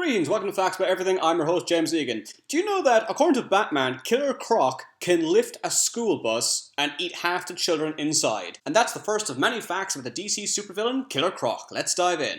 Greetings, welcome to Facts About Everything. I'm your host, James Egan. Do you know that, according to Batman, Killer Croc can lift a school bus and eat half the children inside? And that's the first of many facts about the DC supervillain, Killer Croc. Let's dive in.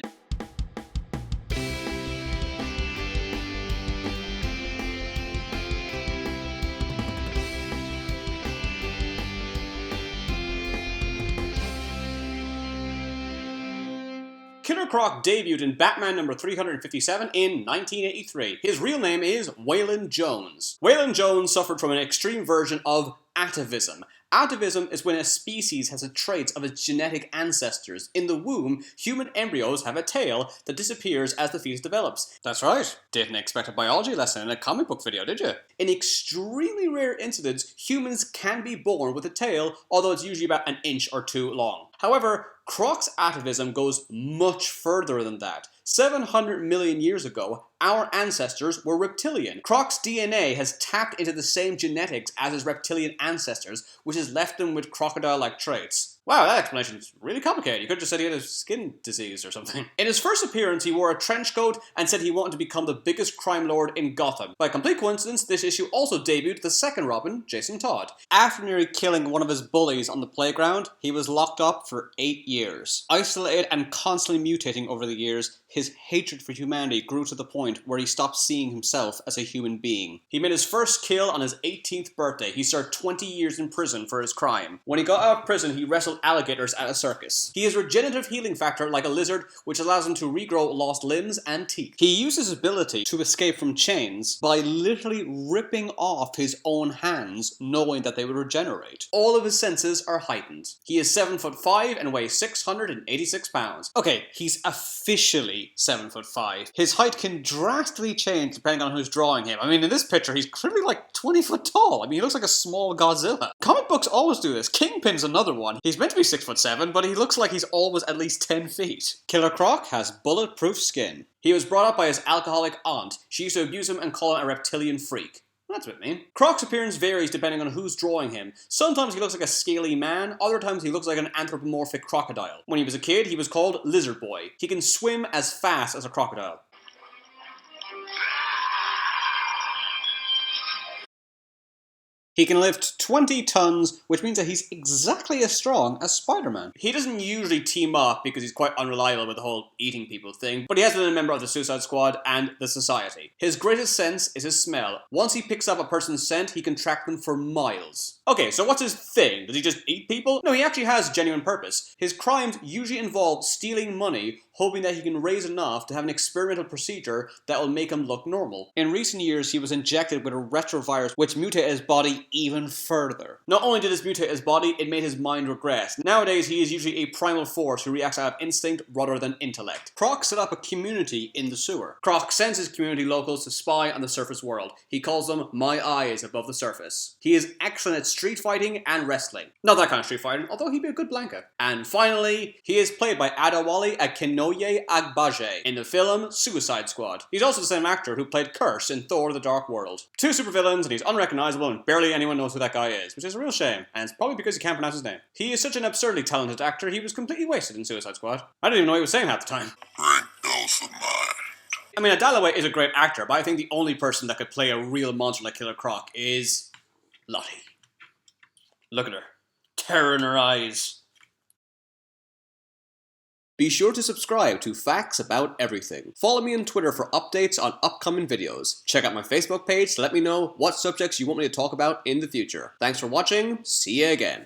Killer Croc debuted in Batman number 357 in 1983. His real name is Waylon Jones. Waylon Jones suffered from an extreme version of atavism. Atavism is when a species has the traits of its genetic ancestors. In the womb, human embryos have a tail that disappears as the fetus develops. That's right. Didn't expect a biology lesson in a comic book video, did you? In extremely rare incidents, humans can be born with a tail, although it's usually about an inch or two long. However, Croc's atavism goes much further than that. 700 million years ago, our ancestors were reptilian. Croc's DNA has tapped into the same genetics as his reptilian ancestors, which has left him with crocodile-like traits. Wow, that explanation is really complicated. You could have just said he had a skin disease or something. In his first appearance, he wore a trench coat and said he wanted to become the biggest crime lord in Gotham. By complete coincidence, this issue also debuted the second Robin, Jason Todd. After nearly killing one of his bullies on the playground, he was locked up for 8 years. Isolated and constantly mutating over the years, his hatred for humanity grew to the point where he stopped seeing himself as a human being. He made his first kill on his 18th birthday. He served 20 years in prison for his crime. When he got out of prison, he wrestled alligators at a circus. He has regenerative healing factor like a lizard, which allows him to regrow lost limbs and teeth. He uses his ability to escape from chains by literally ripping off his own hands, knowing that they would regenerate. All of his senses are heightened. He is 7'5" and weighs 686 pounds. Okay, he's officially 7'5". His height can drastically change depending on who's drawing him. I mean, in this picture, he's clearly like 20 foot tall. I mean, he looks like a small Godzilla. Comic books always do this. Kingpin's another one. He's meant to be 6'7", but he looks like he's always at least 10 feet. Killer Croc has bulletproof skin. He was brought up by his alcoholic aunt. She used to abuse him and call him a reptilian freak. That's a bit mean. Croc's appearance varies depending on who's drawing him. Sometimes he looks like a scaly man, other times he looks like an anthropomorphic crocodile. When he was a kid, he was called Lizard Boy. He can swim as fast as a crocodile. He can lift 20 tons, which means that he's exactly as strong as Spider-Man. He doesn't usually team up because he's quite unreliable with the whole eating people thing, but he has been a member of the Suicide Squad and the Society. His greatest sense is his smell. Once he picks up a person's scent, he can track them for miles. Okay, so what's his thing? Does he just eat people? No, he actually has genuine purpose. His crimes usually involve stealing money, hoping that he can raise enough to have an experimental procedure that will make him look normal. In recent years, he was injected with a retrovirus which mutated his body even further. Not only did it mutate his body, it made his mind regress. Nowadays, he is usually a primal force who reacts out of instinct rather than intellect. Croc set up a community in the sewer. Croc sends his community locals to spy on the surface world. He calls them My Eyes Above the Surface. He is excellent at street fighting and wrestling. Not that kind of street fighting, although he'd be a good Blanka. And finally, he is played by Adewale Akinnuoye Agbaje in the film Suicide Squad. He's also the same actor who played Curse in Thor: The Dark World. Two supervillains, and he's unrecognizable and barely anyone knows who that guy is, which is a real shame, and it's probably because he can't pronounce his name. He is such an absurdly talented actor, he was completely wasted in Suicide Squad. I didn't even know what he was saying half the time. I mean, Adewale is a great actor, but I think the only person that could play a real monster like Killer Croc is Lottie. Look at her. Terror in her eyes. Be sure to subscribe to Facts About Everything. Follow me on Twitter for updates on upcoming videos. Check out my Facebook page to let me know what subjects you want me to talk about in the future. Thanks for watching. See you again.